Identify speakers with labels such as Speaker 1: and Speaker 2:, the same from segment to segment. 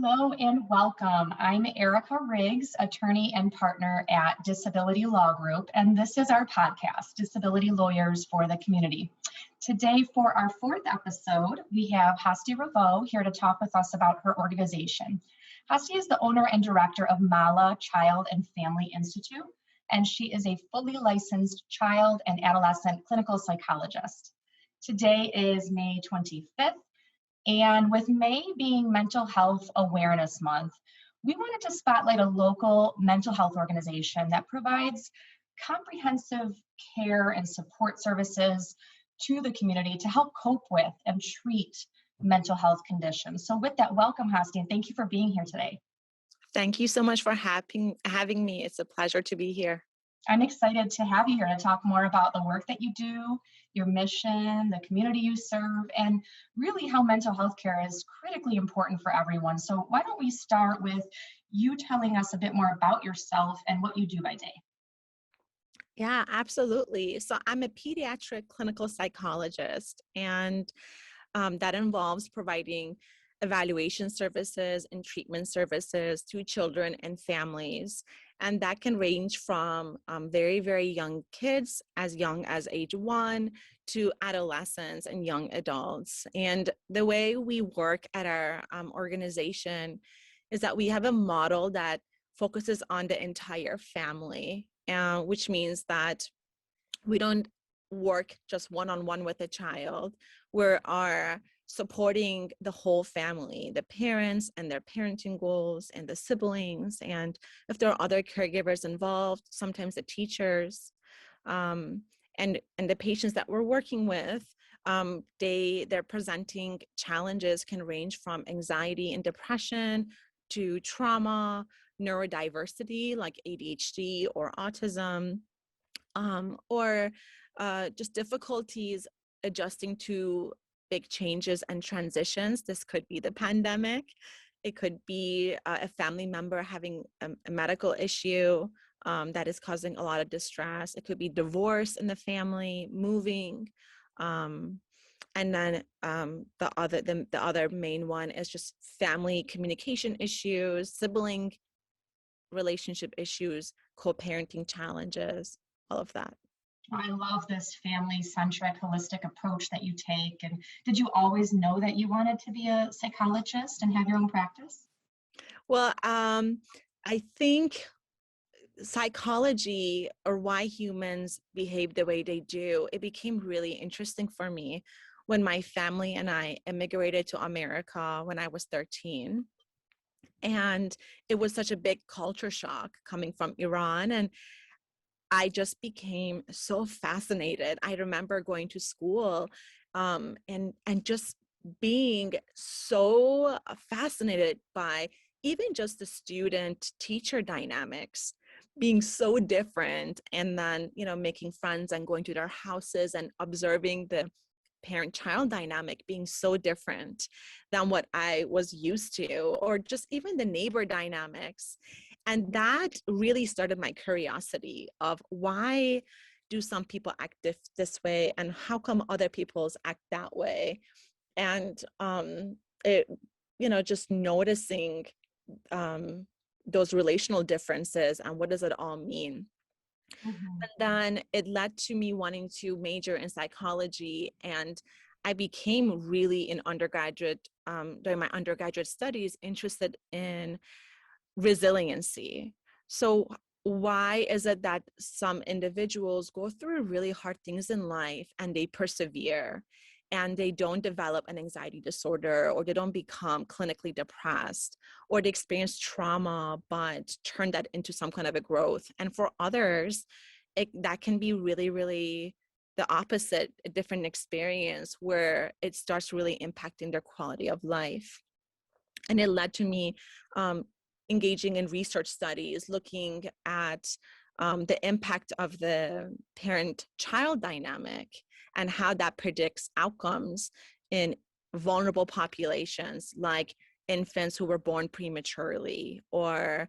Speaker 1: Hello and welcome. I'm Erica Riggs, attorney and partner at Disability Law Group, and this is our podcast, Disability Lawyers for the Community. Today, for our fourth episode, we have Hasti Raveau here to talk with us about her organization. Hasti is the owner and director of Mala Child and Family Institute, and she is a fully licensed child and adolescent clinical psychologist. Today is May 25th. And with May being Mental Health Awareness Month, we wanted to spotlight a local mental health organization that provides comprehensive care and support services to the community to help cope with and treat mental health conditions. So with that, welcome, Hasti, and thank you for being here today.
Speaker 2: Thank you so much for having me. It's a pleasure to be here.
Speaker 1: I'm excited to have you here to talk more about the work that you do, your mission, the community you serve, and really how mental health care is critically important for everyone. So why don't we start with you telling us a bit more about yourself and what you do by day?
Speaker 2: Yeah, absolutely. So I'm a pediatric clinical psychologist, and that involves providing evaluation services and treatment services to children and families. And that can range from very, very young kids, as young as age 1, to adolescents and young adults. And the way we work at our organization is that we have a model that focuses on the entire family, which means that we don't work just one-on-one with a child. We are supporting the whole family, the parents and their parenting goals, and the siblings, and if there are other caregivers involved, sometimes the teachers, and the patients that we're working with. Their presenting challenges can range from anxiety and depression to trauma, neurodiversity like ADHD or autism, or just difficulties adjusting to big changes and transitions. This could be the pandemic. It could be a family member having a medical issue that is causing a lot of distress. It could be divorce in the family, moving. And then the other main one is just family communication issues, sibling relationship issues, co-parenting challenges, all of that.
Speaker 1: I love this family-centric, holistic approach that you take. And did you always know that you wanted to be a psychologist and have your own practice?
Speaker 2: Well, I think psychology, or why humans behave the way they do, it became really interesting for me when my family and I immigrated to America when I was 13. And it was such a big culture shock coming from Iran. And I just became so fascinated. I remember going to school and just being so fascinated by even just the student teacher dynamics being so different, and then making friends and going to their houses and observing the parent-child dynamic being so different than what I was used to, or just even the neighbor dynamics. And that really started my curiosity of why do some people act this way, and how come other people's act that way? And it, just noticing those relational differences and what does it all mean.
Speaker 1: Mhm.
Speaker 2: And then it led to me wanting to major in psychology, and I became really during my undergraduate studies, interested in resiliency. So why is it that some individuals go through really hard things in life and they persevere, and they don't develop an anxiety disorder, or they don't become clinically depressed, or they experience trauma but turn that into some kind of a growth? And for others, that can be really, really the opposite, a different experience where it starts really impacting their quality of life. And it led to me engaging in research studies, looking at the impact of the parent-child dynamic and how that predicts outcomes in vulnerable populations, like infants who were born prematurely, or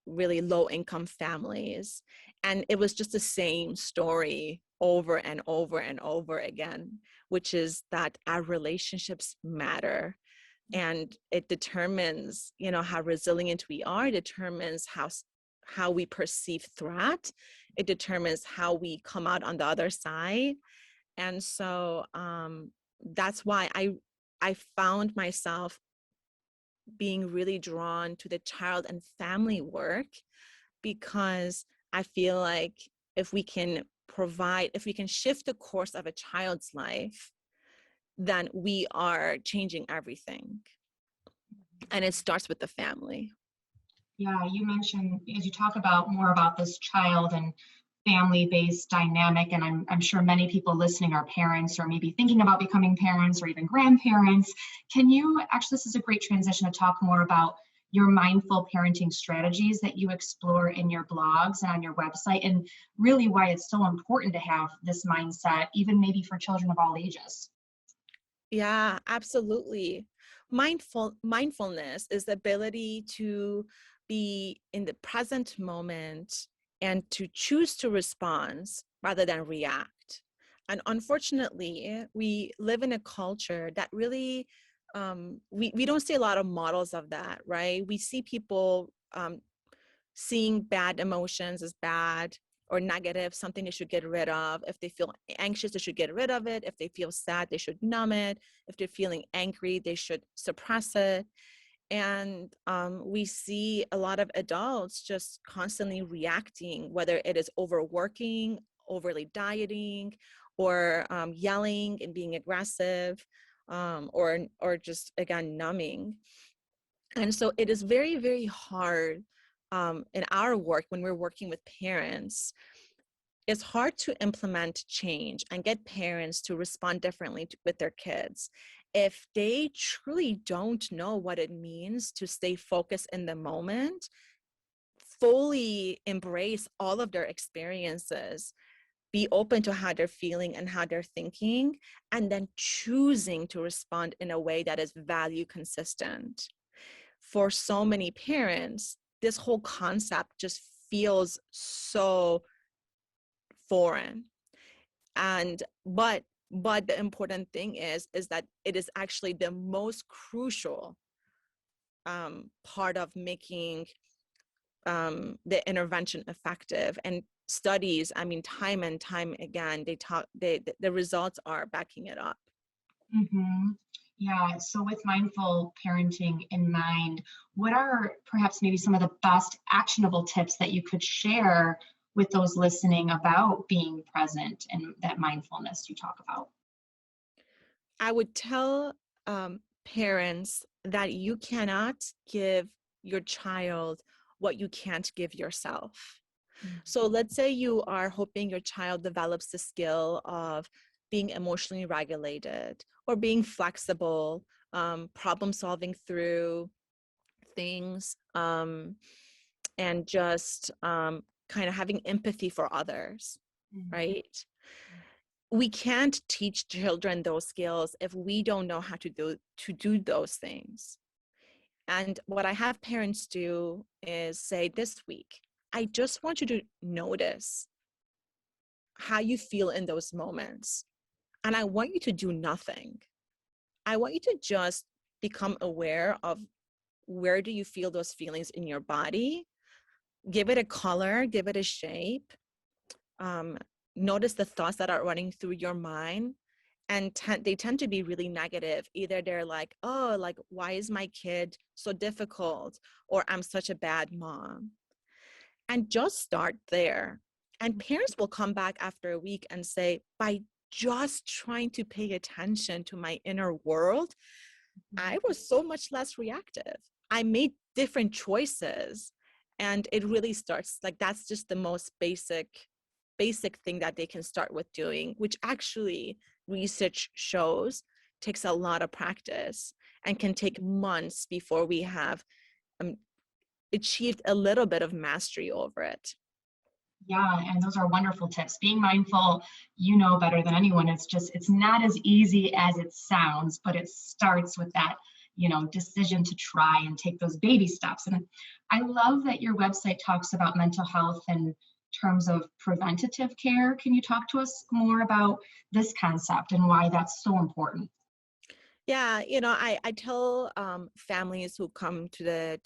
Speaker 2: really low-income families. And it was just the same story over and over and over again, which is that our relationships matter. And it determines, how resilient we are. It determines how we perceive threat. It determines how we come out on the other side. And so that's why I found myself being really drawn to the child and family work, because I feel like if we can shift the course of a child's life, then we are changing everything. And it starts with the family.
Speaker 1: Yeah, you mentioned, as you talk about more about this child and family-based dynamic, and I'm sure many people listening are parents or maybe thinking about becoming parents or even grandparents. Can you, actually, this is a great transition to talk more about your mindful parenting strategies that you explore in your blogs and on your website, and really why it's so important to have this mindset, even maybe for children of all ages.
Speaker 2: Yeah, absolutely. Mindfulness is the ability to be in the present moment and to choose to respond rather than react. And unfortunately, we live in a culture that really, we don't see a lot of models of that, right? We see people seeing bad emotions as bad or negative, something they should get rid of. If they feel anxious, they should get rid of it. If they feel sad, they should numb it. If they're feeling angry, they should suppress it. And we see a lot of adults just constantly reacting, whether it is overworking, overly dieting, or yelling and being aggressive, or just, again, numbing. And so it is very, very hard in our work when we're working with parents. It's hard to implement change and get parents to respond differently with their kids if they truly don't know what it means to stay focused in the moment, fully embrace all of their experiences, be open to how they're feeling and how they're thinking, and then choosing to respond in a way that is value consistent. For so many parents, this whole concept just feels so foreign. And but the important thing is that it is actually the most crucial part of making the intervention effective. And studies, I mean, time and time again, the results are backing it up.
Speaker 1: Mm-hmm. Yeah, so with mindful parenting in mind, what are perhaps maybe some of the best actionable tips that you could share with those listening about being present and that mindfulness you talk about?
Speaker 2: I would tell parents that you cannot give your child what you can't give yourself. So let's say you are hoping your child develops the skill of being emotionally regulated or being flexible, problem solving through things, and just kind of having empathy for others,
Speaker 1: Mm-hmm.
Speaker 2: right? We can't teach children those skills if we don't know how to do those things. And what I have parents do is say, this week, I just want you to notice how you feel in those moments. And I want you to do nothing. I want you to just become aware of where do you feel those feelings in your body. Give it a color, give it a shape. Um, Notice the thoughts that are running through your mind. And they tend to be really negative. Either they're like, oh, like, why is my kid so difficult? Or I'm such a bad mom. And just start there. And parents will come back after a week and say, by just trying to pay attention to my inner world, I was so much less reactive. I made different choices. And it really starts, like, that's just the most basic thing that they can start with doing, which actually research shows takes a lot of practice and can take months before we have achieved a little bit of mastery over it.
Speaker 1: Yeah, and those are wonderful tips. Being mindful, you know better than anyone. It's not as easy as it sounds, but it starts with that, decision to try and take those baby steps. And I love that your website talks about mental health in terms of preventative care. Can you talk to us more about this concept and why that's so important?
Speaker 2: Yeah, I tell families who come to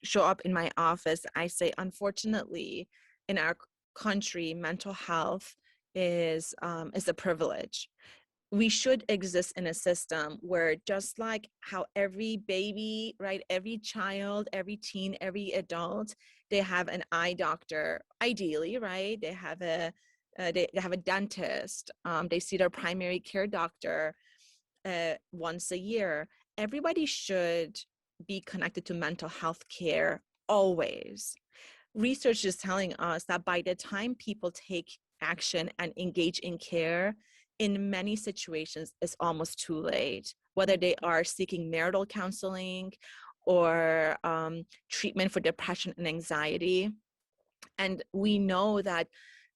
Speaker 2: show up in my office, I say, unfortunately, in our country, mental health is a privilege. We should exist in a system where, just like how every baby, right, every child, every teen, every adult, they have an eye doctor, ideally, right? They have a dentist. They see their primary care doctor once a year. Everybody should be connected to mental health care always. Research is telling us that by the time people take action and engage in care, in many situations, it's almost too late, whether they are seeking marital counseling or treatment for depression and anxiety. And we know that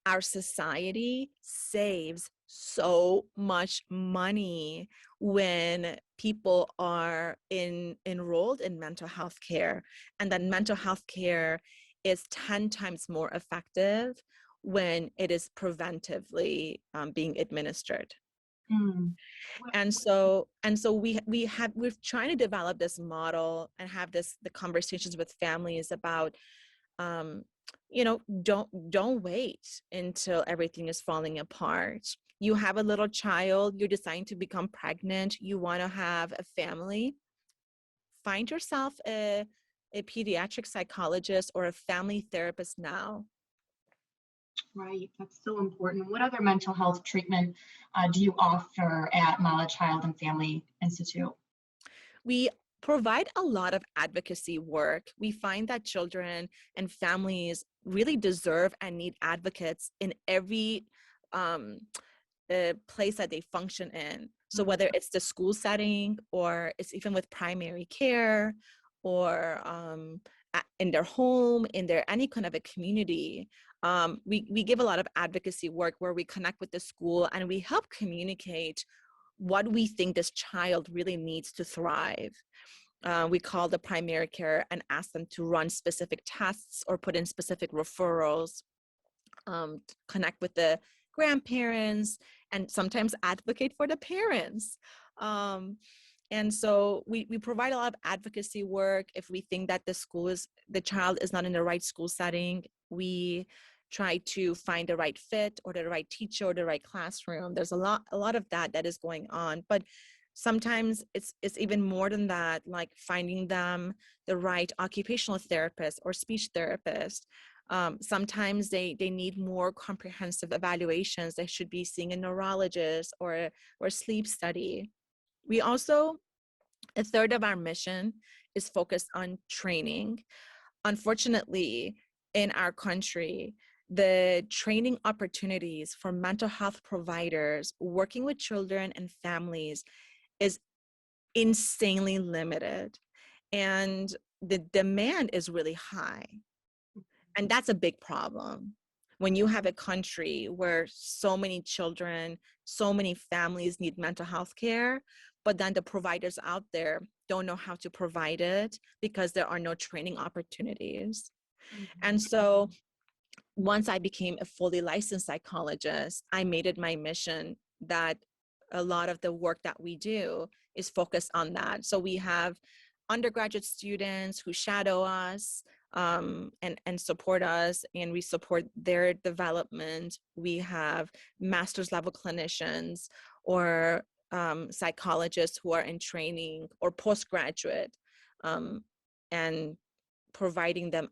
Speaker 2: our society saves so much money when people are enrolled in mental health care, and that mental health care is 10 times more effective when it is preventively being administered.
Speaker 1: Mm.
Speaker 2: And so we're trying to develop this model and have the conversations with families about um, don't wait until everything is falling apart. You have a little child, you're deciding to become pregnant, you want to have a family, find yourself a pediatric psychologist or a family therapist now.
Speaker 1: Right, that's so important. What other mental health treatment do you offer at Mala Child and Family Institute?
Speaker 2: We provide a lot of advocacy work. We find that children and families really deserve and need advocates in every place that they function in. So whether it's the school setting, or it's even with primary care, or in their home, in their any kind of a community, we give a lot of advocacy work where we connect with the school and we help communicate what we think this child really needs to thrive. We call the primary care and ask them to run specific tests or put in specific referrals, connect with the grandparents, and sometimes advocate for the parents. And so we provide a lot of advocacy work. If we think that the child is not in the right school setting, we try to find the right fit or the right teacher or the right classroom. There's a lot of that is going on. But sometimes it's even more than that, like finding them the right occupational therapist or speech therapist. Sometimes they need more comprehensive evaluations. They should be seeing a neurologist or sleep study. We also, a third of our mission is focused on training. Unfortunately, in our country, the training opportunities for mental health providers working with children and families is insanely limited, and the demand is really high. And that's a big problem. When you have a country where so many children, so many families need mental health care, but then the providers out there don't know how to provide it because there are no training opportunities. And so once I became a fully licensed psychologist, I made it my mission that a lot of the work that we do is focused on that. So we have undergraduate students who shadow us, and support us, and we support their development. We have master's level clinicians or psychologists who are in training or postgraduate, and providing them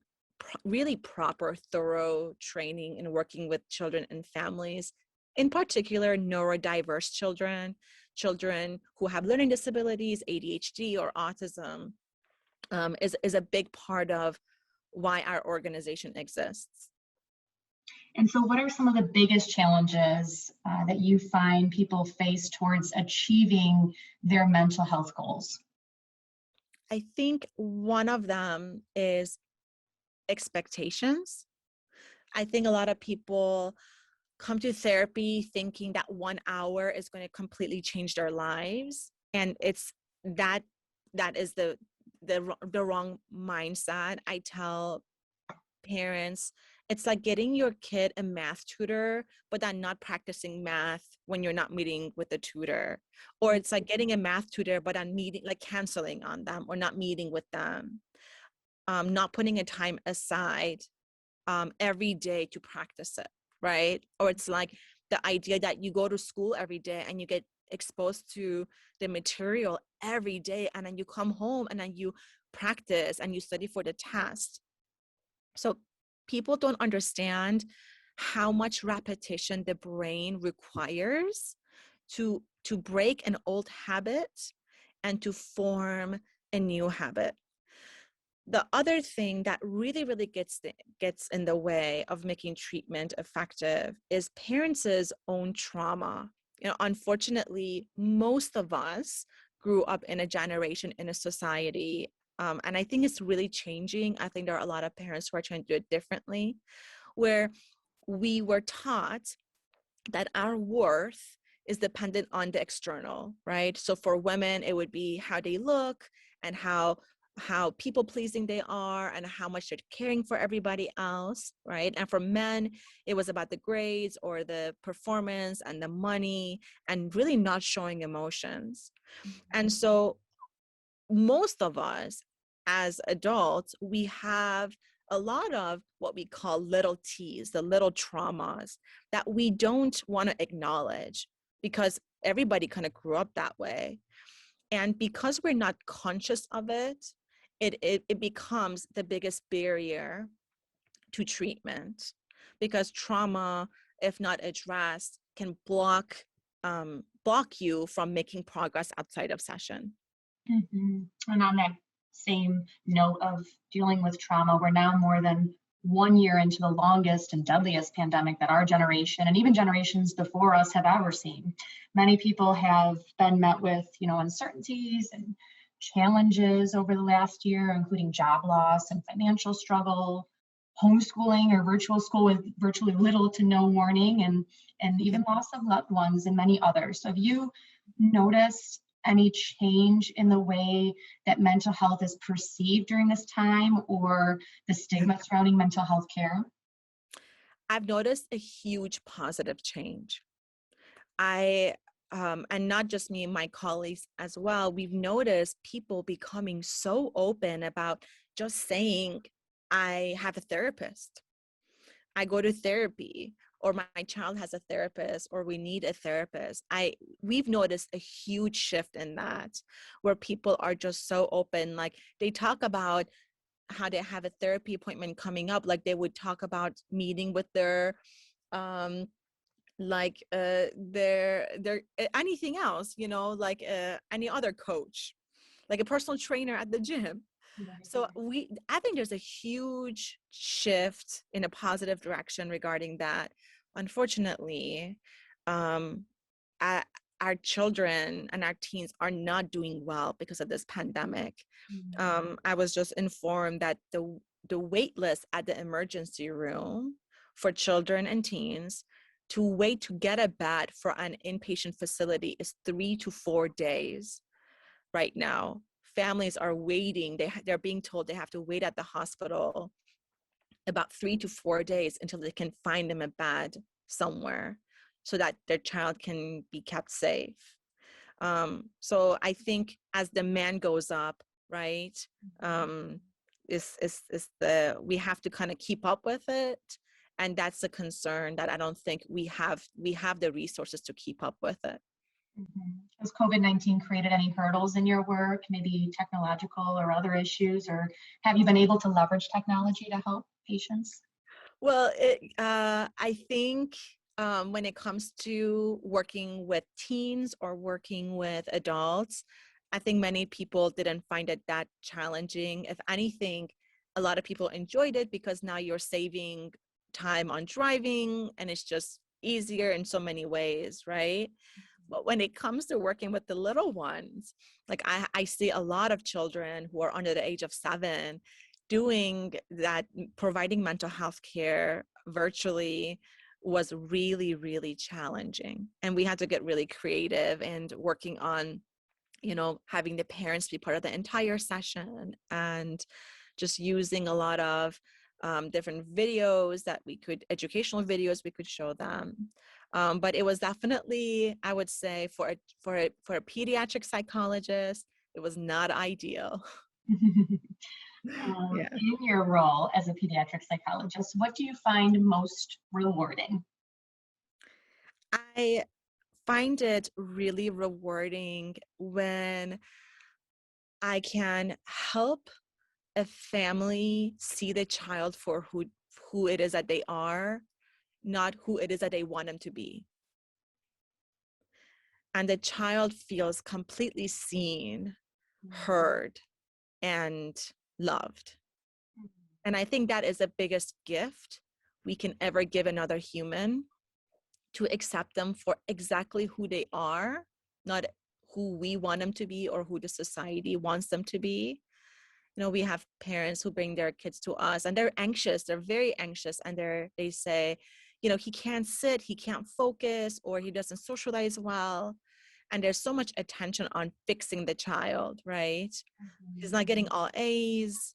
Speaker 2: really proper, thorough training in working with children and families, in particular neurodiverse children, children who have learning disabilities, ADHD or autism, is a big part of why our organization exists.
Speaker 1: And so, what are some of the biggest challenges that you find people face towards achieving their mental health goals?
Speaker 2: I think one of them is expectations. I think a lot of people come to therapy thinking that 1 hour is going to completely change their lives, and it's that is the wrong mindset. I tell parents It's like getting your kid a math tutor, but then not practicing math when you're not meeting with the tutor. Or it's like getting a math tutor, but then meeting, like canceling on them or not meeting with them. Not putting a time aside every day to practice it, right? Or it's like the idea that you go to school every day and you get exposed to the material every day, and then you come home and then you practice and you study for the test. So people don't understand how much repetition the brain requires to break an old habit and to form a new habit. The other thing that really gets in the way of making treatment effective is parents' own trauma. You know, unfortunately, most of us grew up in a generation, in a society, and I think it's really changing. I think there are a lot of parents who are trying to do it differently, where we were taught that our worth is dependent on the external, right? So for women, it would be how they look and how people pleasing they are and how much they're caring for everybody else, right? And for men, it was about the grades or the performance and the money and really not showing emotions. And so most of us as adults, we have a lot of what we call little T's, the little traumas that we don't want to acknowledge because everybody kind of grew up that way. And because we're not conscious of it, it becomes the biggest barrier to treatment, because trauma, if not addressed, can block you from making progress outside of session.
Speaker 1: And on that same note of dealing with trauma, we're now more than 1 year into the longest and deadliest pandemic that our generation and even generations before us have ever seen. Many people have been met with, uncertainties and challenges over the last year, including job loss and financial struggle, homeschooling or virtual school with virtually little to no warning, and even loss of loved ones and many others. So have you noticed any change in the way that mental health is perceived during this time, or the stigma surrounding mental health care?
Speaker 2: I've noticed a huge positive change. And not just me, my colleagues as well, we've noticed people becoming so open about just saying, I have a therapist, I go to therapy, or my child has a therapist, or we need a therapist. We've noticed a huge shift in that, where people are just so open. Like they talk about how they have a therapy appointment coming up, like they would talk about meeting with their their anything else, like any other coach, like a personal trainer at the gym. So I think there's a huge shift in a positive direction regarding that. Unfortunately, our children and our teens are not doing well because of this pandemic. I was just informed that the wait list at the emergency room for children and teens to wait to get a bed for an inpatient facility is 3 to 4 days right now. Families are waiting. They're being told they have to wait at the hospital about 3 to 4 days until they can find them a bed somewhere so that their child can be kept safe. So I think as demand goes up, right, we have to kind of keep up with it. And that's a concern that I don't think we have the resources to keep up with it.
Speaker 1: Has COVID-19 created any hurdles in your work, maybe technological or other issues, or have you been able to leverage technology to help patients?
Speaker 2: Well, I think when it comes to working with teens or working with adults, I think many people didn't find it that challenging. If anything, a lot of people enjoyed it because now you're saving time on driving and it's just easier in so many ways, right? But when it comes to working with the little ones, like I see a lot of children who are under the age of 7 doing that, providing mental health care virtually was really challenging. And we had to get really creative and working on, having the parents be part of the entire session and just using a lot of different videos educational videos we could show them. But it was definitely, I would say, for a pediatric psychologist, it was not ideal. Yeah.
Speaker 1: In your role as a pediatric psychologist, what do you find most rewarding?
Speaker 2: I find it really rewarding when I can help a family see the child for who it is that they are, not who it is that they want them to be. And the child feels completely seen, heard, and loved. And I think that is the biggest gift we can ever give another human, to accept them for exactly who they are, not who we want them to be or who the society wants them to be. You know, we have parents who bring their kids to us and they're anxious, they're very anxious, and they say, you know, he can't sit, he can't focus, or he doesn't socialize well. And there's so much attention on fixing the child, right? He's not getting all A's.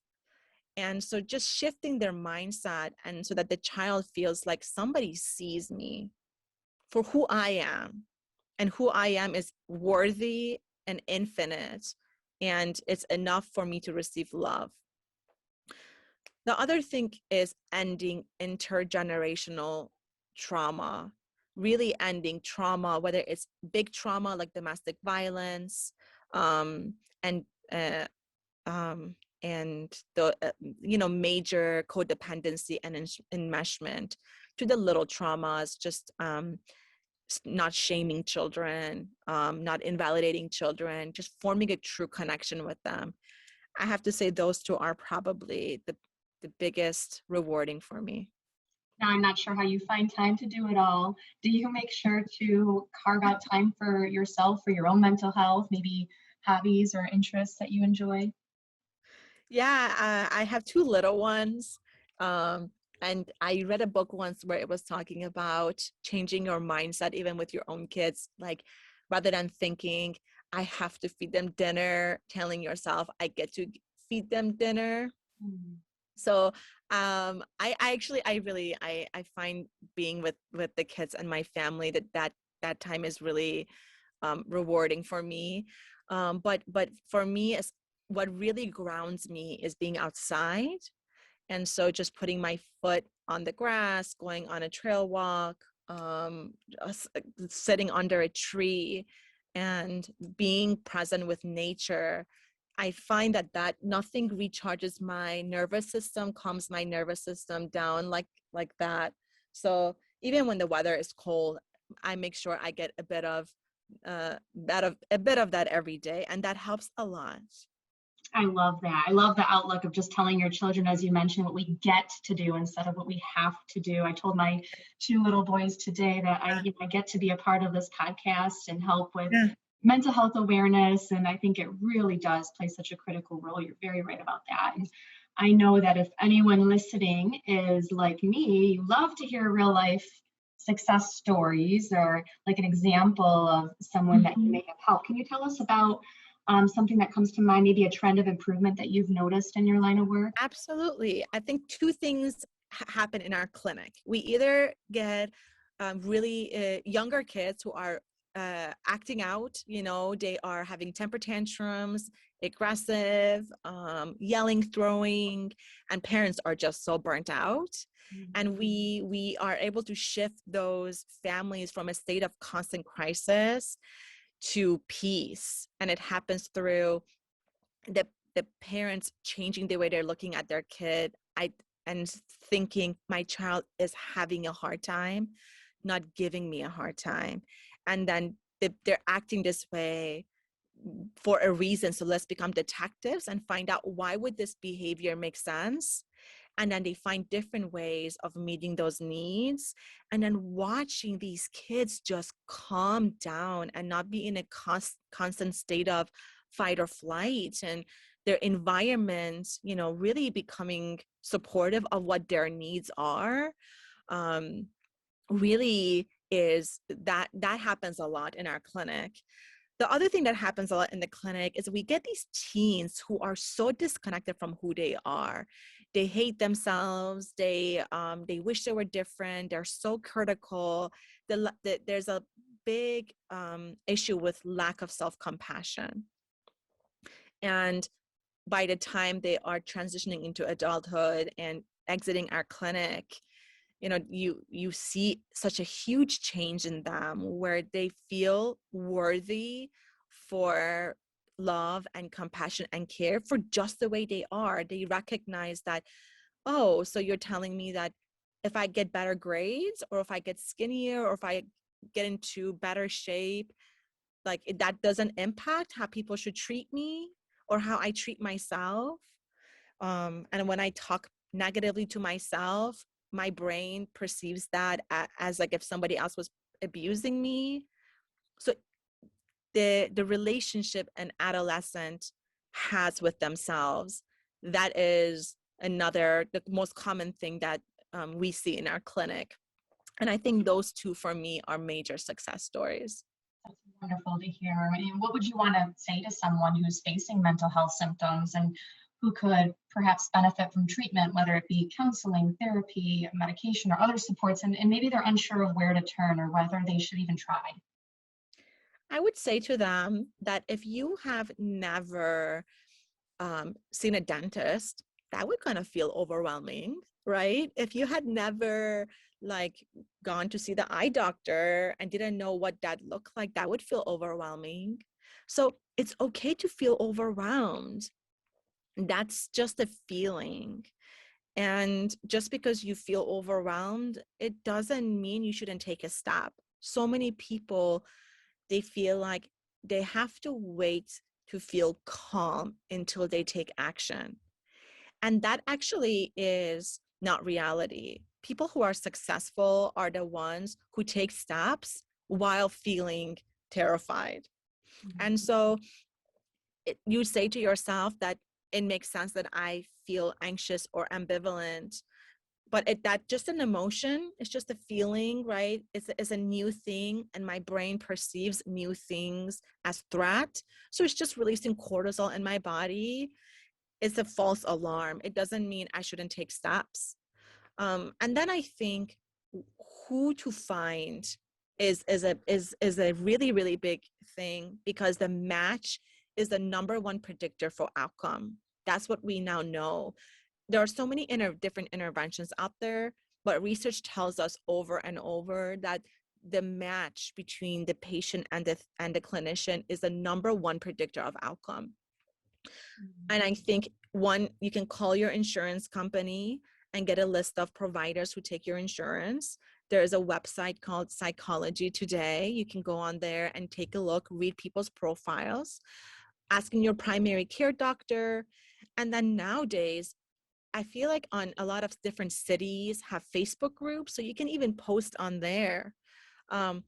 Speaker 2: And so just shifting their mindset, and so that the child feels like somebody sees me for who I am, and who I am is worthy and infinite, and it's enough for me to receive love. The other thing is ending intergenerational trauma, really ending trauma, whether it's big trauma like domestic violence, um, and uh, and the major codependency and enmeshment, to the little traumas, just not shaming children, not invalidating children, just forming a true connection with them. I have to say those two are probably the biggest rewarding for me.
Speaker 1: Now, I'm not sure how you find time to do it all. Do you make sure to carve out time for yourself, for your own mental health, maybe hobbies or interests that you enjoy?
Speaker 2: Yeah, I have two little ones. And I read a book once where it was talking about changing your mindset, even with your own kids. Like, rather than thinking, I have to feed them dinner, telling yourself, I get to feed them dinner.
Speaker 1: Mm.
Speaker 2: So I actually, I find being with the kids and my family, that time is really rewarding for me. But for me, what really grounds me is being outside. And so just putting my foot on the grass, going on a trail walk, sitting under a tree, and being present with nature. I find that nothing recharges my nervous system, calms my nervous system down like that. So even when the weather is cold, I make sure I get a bit of that every day, and that helps a lot.
Speaker 1: I love that. I love the outlook of just telling your children, as you mentioned, what we get to do instead of what we have to do. I told my two little boys today that I get to be a part of this podcast and help with
Speaker 2: Yeah.
Speaker 1: mental health awareness. And I think it really does play such a critical role. You're very right about that. And I know that if anyone listening is like me, you love to hear real life success stories or like an example of someone that you may have helped. Can you tell us about something that comes to mind, maybe a trend of improvement that you've noticed in your line of work?
Speaker 2: Absolutely. I think two things happen in our clinic. We either get really younger kids who are acting out, they are having temper tantrums, aggressive, yelling, throwing, and parents are just so burnt out. And we are able to shift those families from a state of constant crisis to peace. And it happens through the parents changing the way they're looking at their kid, and thinking, my child is having a hard time, not giving me a hard time. And then they're acting this way for a reason. So let's become detectives and find out, why would this behavior make sense? And then they find different ways of meeting those needs. And then watching these kids just calm down and not be in a constant state of fight or flight, and their environment, really becoming supportive of what their needs are, really is that happens a lot in our clinic. The other thing that happens a lot in the clinic is we get these teens who are so disconnected from who they are. they hate themselves. They wish they were different. They're so critical. There's a big issue with lack of self-compassion. And by the time they are transitioning into adulthood and exiting our clinic, you see such a huge change in them, where they feel worthy for love and compassion and care for just the way they are. They recognize that, oh, so you're telling me that if I get better grades, or if I get skinnier, or if I get into better shape, like that doesn't impact how people should treat me or how I treat myself. And when I talk negatively to myself, my brain perceives that as like if somebody else was abusing me. So the relationship an adolescent has with themselves, that is the most common thing that we see in our clinic. And I think those two for me are major success stories.
Speaker 1: That's wonderful to hear. And what would you want to say to someone who's facing mental health symptoms and who could perhaps benefit from treatment, whether it be counseling, therapy, medication, or other supports, and maybe they're unsure of where to turn or whether they should even try?
Speaker 2: I would say to them that if you have never seen a dentist, that would kind of feel overwhelming, right? If you had never gone to see the eye doctor and didn't know what that looked like, that would feel overwhelming. So it's okay to feel overwhelmed. That's just a feeling. And just because you feel overwhelmed, it doesn't mean you shouldn't take a step. So many people, they feel like they have to wait to feel calm until they take action. And that actually is not reality. People who are successful are the ones who take steps while feeling terrified. And so you say to yourself that it makes sense that I feel anxious or ambivalent, but that just an emotion. It's just a feeling, right? It's a new thing, and my brain perceives new things as threat. So it's just releasing cortisol in my body. It's a false alarm. It doesn't mean I shouldn't take steps. And then I think who to find is a really, really big thing, because the match is the number one predictor for outcome. That's what we now know. There are so many different interventions out there, but research tells us over and over that the match between the patient and the clinician is the number one predictor of outcome. And I think you can call your insurance company and get a list of providers who take your insurance. There is a website called Psychology Today. You can go on there and take a look, read people's profiles, asking your primary care doctor. And then nowadays, I feel like on a lot of different cities have Facebook groups, so you can even post on there. And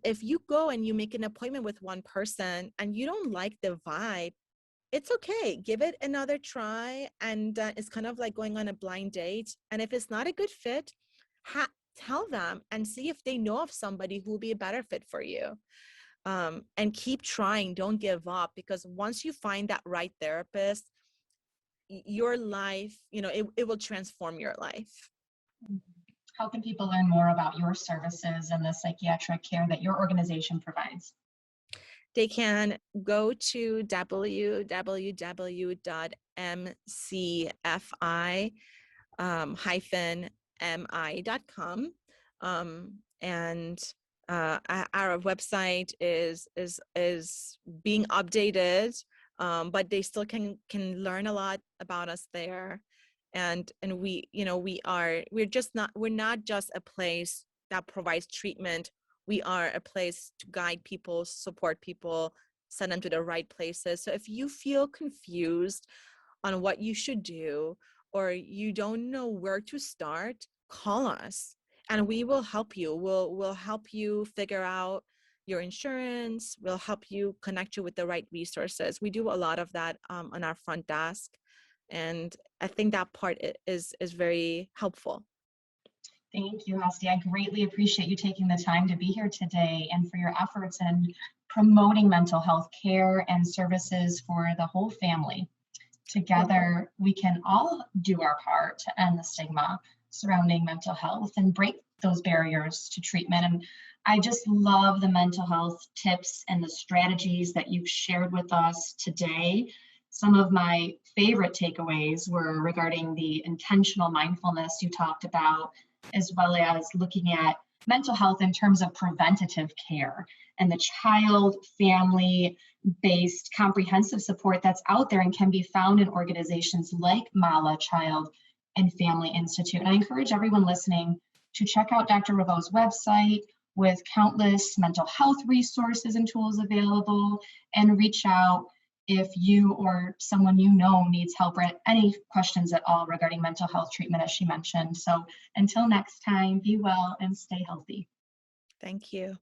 Speaker 2: if you go and you make an appointment with one person and you don't like the vibe, it's okay. Give it another try. And it's kind of like going on a blind date. And if it's not a good fit, tell them and see if they know of somebody who will be a better fit for you. And keep trying. Don't give up, because once you find that right therapist, your life, it will transform your life.
Speaker 1: How can people learn more about your services and the psychiatric care that your organization provides?
Speaker 2: They can go to www.mcfi-mi.com. And our website is being updated, but they still can learn a lot about us there. And we're not just a place that provides treatment. We are a place to guide people, support people, send them to the right places. So if you feel confused on what you should do, or you don't know where to start, call us and we will help you. We'll help you figure out your insurance. We'll help you connect you with the right resources. We do a lot of that on our front desk. And I think that part is very helpful.
Speaker 1: Thank you, Hasti. I greatly appreciate you taking the time to be here today and for your efforts in promoting mental health care and services for the whole family. Together, we can all do our part to end the stigma surrounding mental health and break those barriers to treatment. And I just love the mental health tips and the strategies that you've shared with us today. Some of my favorite takeaways were regarding the intentional mindfulness you talked about, as well as looking at mental health in terms of preventative care and the child, family based comprehensive support that's out there and can be found in organizations like Mala Child and Family Institute. And I encourage everyone listening to check out Dr. Raveau's website with countless mental health resources and tools available, and reach out if you or someone you know needs help or any questions at all regarding mental health treatment, as she mentioned. So until next time, be well and stay healthy.
Speaker 2: Thank you.